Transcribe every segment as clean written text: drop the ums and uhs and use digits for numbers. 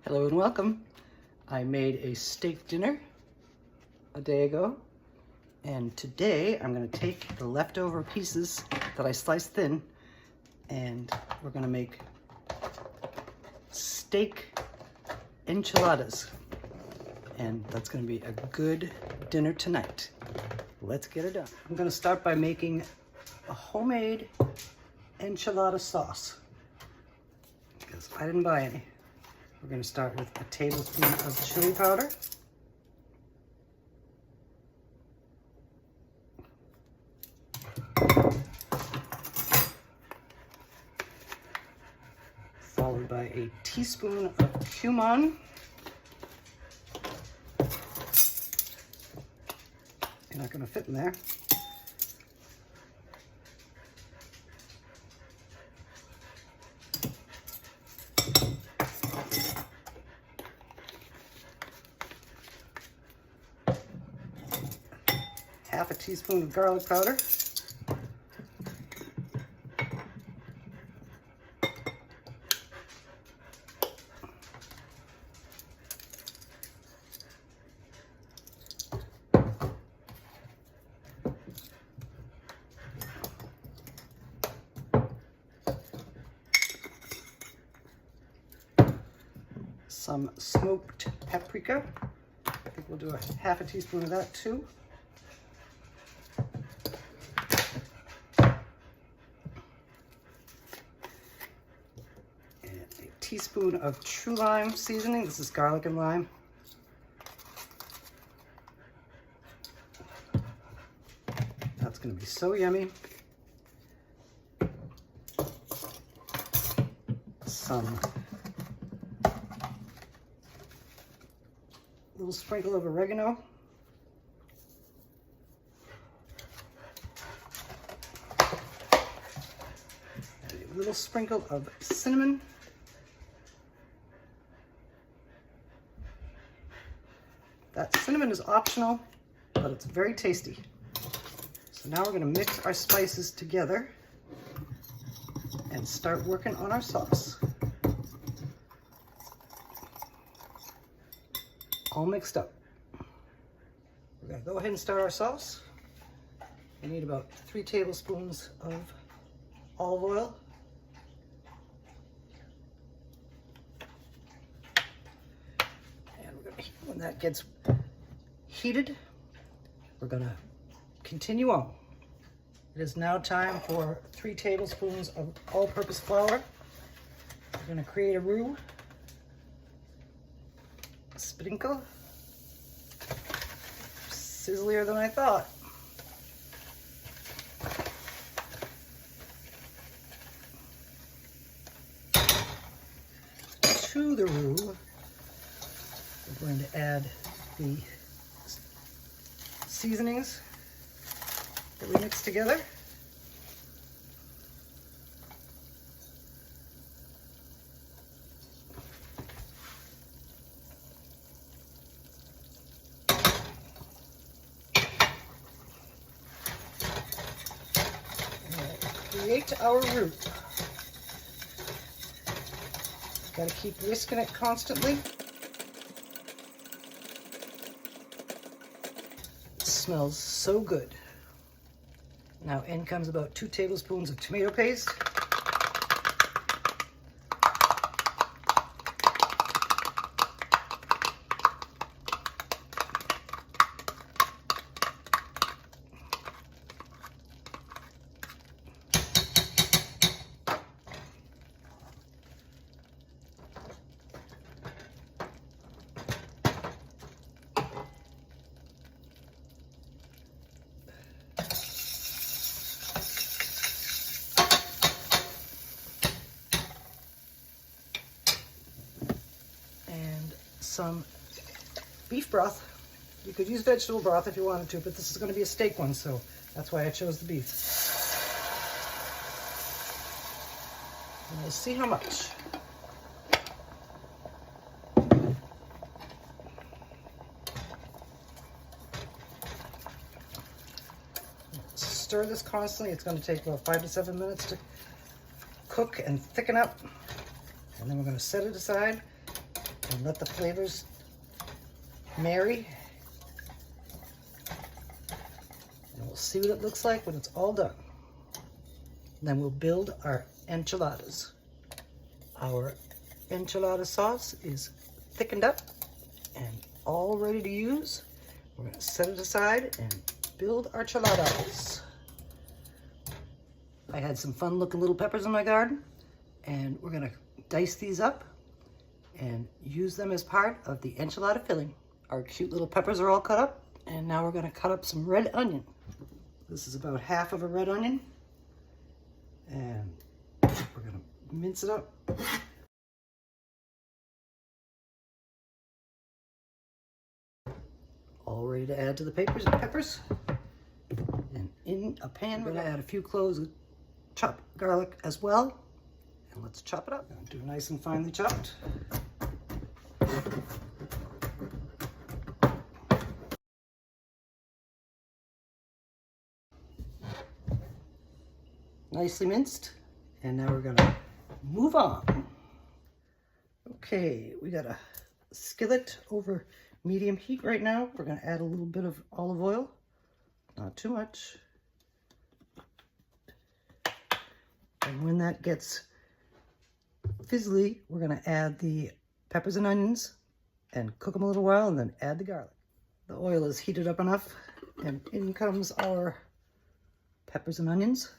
Hello and welcome. I made a steak dinner a day ago, and today I'm going to take the leftover pieces that I sliced thin and we're going to make steak enchiladas, and that's going to be a good dinner tonight. Let's get it done. I'm going to start by making a homemade enchilada sauce because I didn't buy any. We're going to start with a tablespoon of chili powder, followed by a teaspoon of cumin, you're not going to fit in there, half a teaspoon of garlic powder, some smoked paprika. I think we'll do a half a teaspoon of that too. Teaspoon of true lime seasoning. This is garlic and lime. That's going to be so yummy. Some little sprinkle of oregano. A little sprinkle of cinnamon. That cinnamon is optional, but it's very tasty. So now we're going to mix our spices together and start working on our sauce. All mixed up. We're going to go ahead and start our sauce. We need about 3 tablespoons of olive oil. When that gets heated, we're going to continue on. It is now time for 3 tablespoons of all-purpose flour. We're going to create a roux, a sprinkle, sizzlier than I thought. To the roux, we're going to add the seasonings that we mixed together. Create our roux. Got to keep whisking it constantly. Smells so good. Now in comes about 2 tablespoons of tomato paste. Some beef broth. You could use vegetable broth if you wanted to, but this is going to be a steak one, so that's why I chose the beef. And we'll see how much. Stir this constantly. It's going to take about 5 to 7 minutes to cook and thicken up. And then we're going to set it aside and let the flavors marry. And we'll see what it looks like when it's all done. Then we'll build our enchiladas. Our enchilada sauce is thickened up and all ready to use. We're going to set it aside and build our enchiladas. I had some fun looking little peppers in my garden, and we're going to dice these up and use them as part of the enchilada filling. Our cute little peppers are all cut up, and now we're going to cut up some red onion. This is about half of a red onion, and we're going to mince it up. All ready to add to the peppers. And in a pan, we're going to add a few cloves of chopped garlic as well. And let's chop it up. Do it nice and finely chopped. Nicely minced. And now we're going to move on. Okay, we got a skillet over medium heat right now. We're going to add a little bit of olive oil. Not too much. And when that gets fizzly, we're going to add the peppers and onions and cook them a little while and then add the garlic. The oil is heated up enough, and in comes our peppers and onions.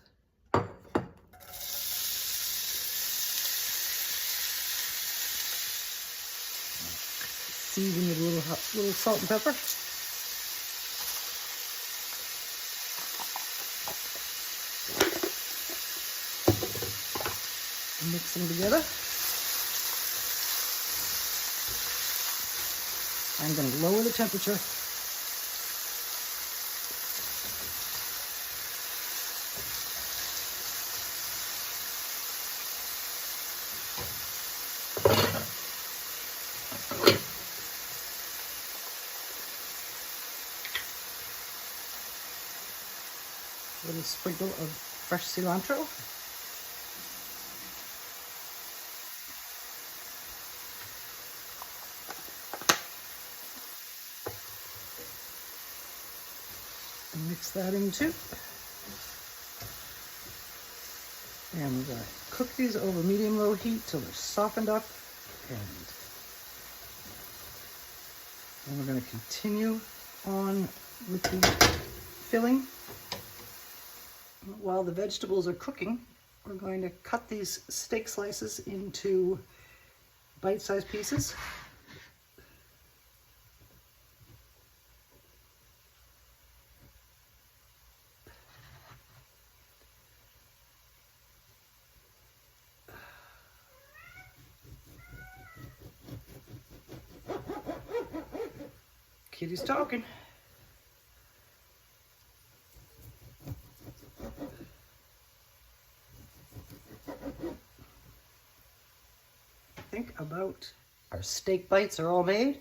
Season with a little salt and pepper. Mix them together. I'm going to lower the temperature. A little sprinkle of fresh cilantro. And mix that in too. And we're going to cook these over medium-low heat till they're softened up. And then we're going to continue on with the filling. While the vegetables are cooking, we're going to cut these steak slices into bite-sized pieces. Kitty's talking. Think about our steak bites are all made.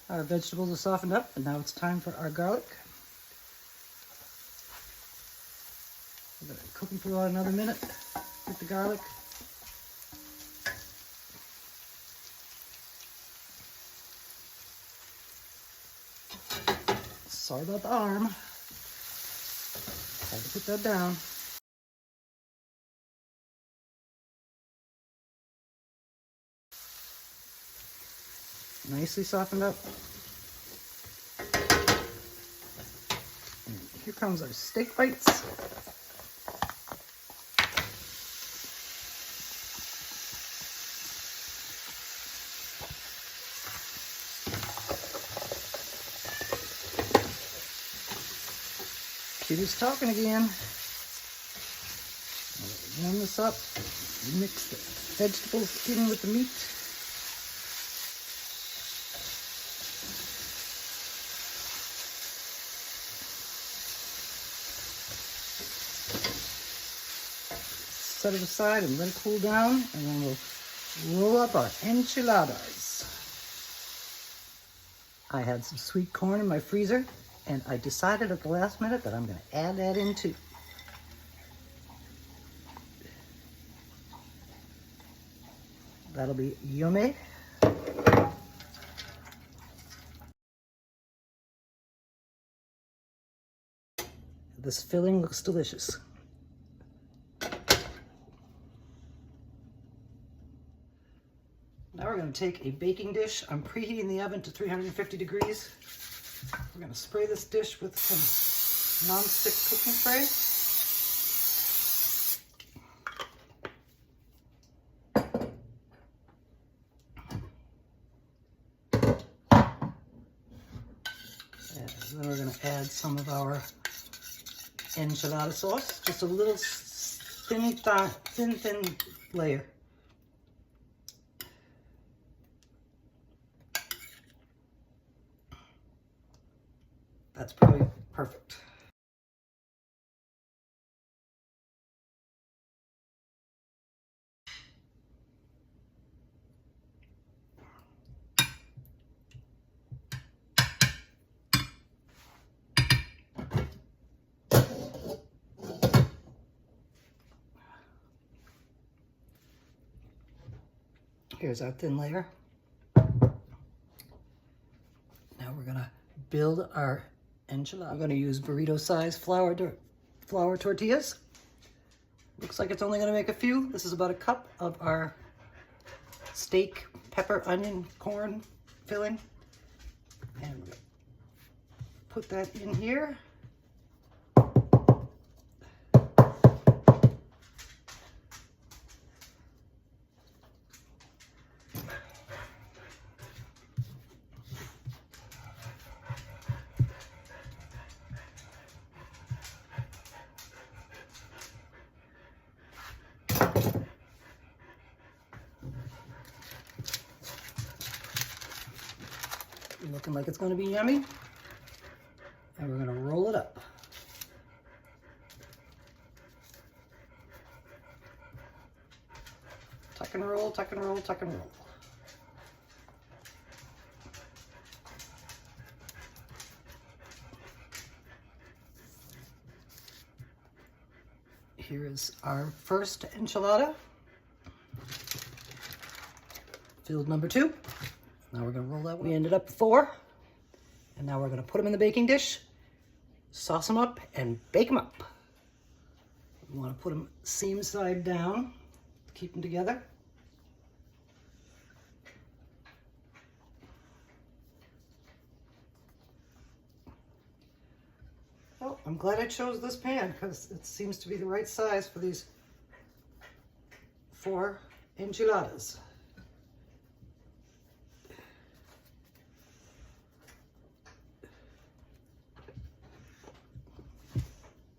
Our vegetables are softened up, and now it's time for our garlic. We're going to cook them for about another minute with the garlic. Sorry about the arm. Had to put that down. Nicely softened up. And here comes our steak bites. Kitty's talking again. Warm this up. Mix the vegetables in with the meat. Set it aside and let it cool down, and then we'll roll up our enchiladas. I had some sweet corn in my freezer, and I decided at the last minute that I'm going to add that in too. That'll be yummy. This filling looks delicious. Now we're going to take a baking dish. I'm preheating the oven to 350 degrees. We're going to spray this dish with some non-stick cooking spray. And then we're going to add some of our enchilada sauce, just a little thin layer. That's probably perfect. Here's our thin layer. Now we're gonna build our enchilada. I'm gonna use burrito-sized flour tortillas. Looks like it's only gonna make a few. This is about a cup of our steak, pepper, onion, corn filling. And we're gonna put that in here. Looking like it's going to be yummy. And we're going to roll it up. Tuck and roll, tuck and roll, tuck and roll. Here is our first enchilada. Filled number 2. Now we're gonna roll that one. We ended up with 4. And now we're gonna put them in the baking dish, sauce them up, and bake them up. You wanna put them seam side down, keep them together. Oh, I'm glad I chose this pan because it seems to be the right size for these 4 enchiladas.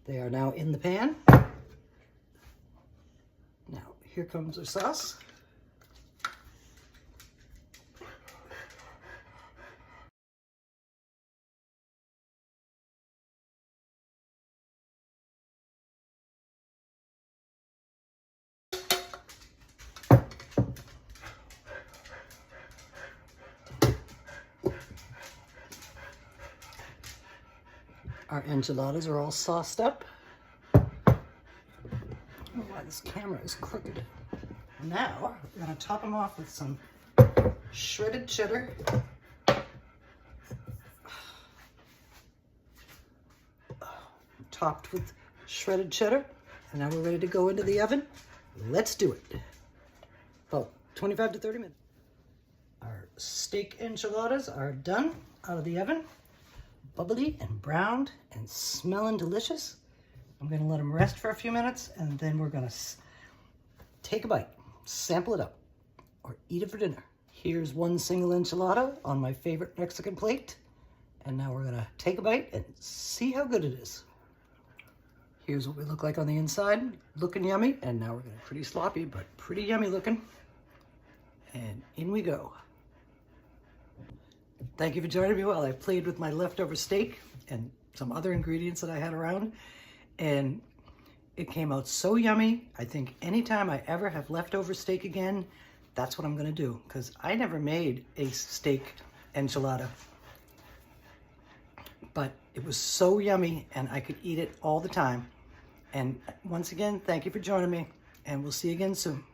They are now in the pan. Now, here comes our sauce. Our enchiladas are all sauced up. I don't know why this camera is crooked. Now, we're gonna top them off with some shredded cheddar. Topped with shredded cheddar. And now we're ready to go into the oven. Let's do it. About 25 to 30 minutes. Our steak enchiladas are done out of the oven. Bubbly and browned and smelling delicious. I'm gonna let them rest for a few minutes and then we're gonna take a bite, sample it up, or eat it for dinner. Here's one single enchilada on my favorite Mexican plate. And now we're gonna take a bite and see how good it is. Here's what we look like on the inside, looking yummy. And now we're gonna pretty sloppy, but pretty yummy looking. And in we go. Thank you for joining me while I played with my leftover steak and some other ingredients that I had around. And it came out so yummy. I think anytime I ever have leftover steak again, that's what I'm gonna do, because I never made a steak enchilada. But it was so yummy and I could eat it all the time. And once again, thank you for joining me, and we'll see you again soon.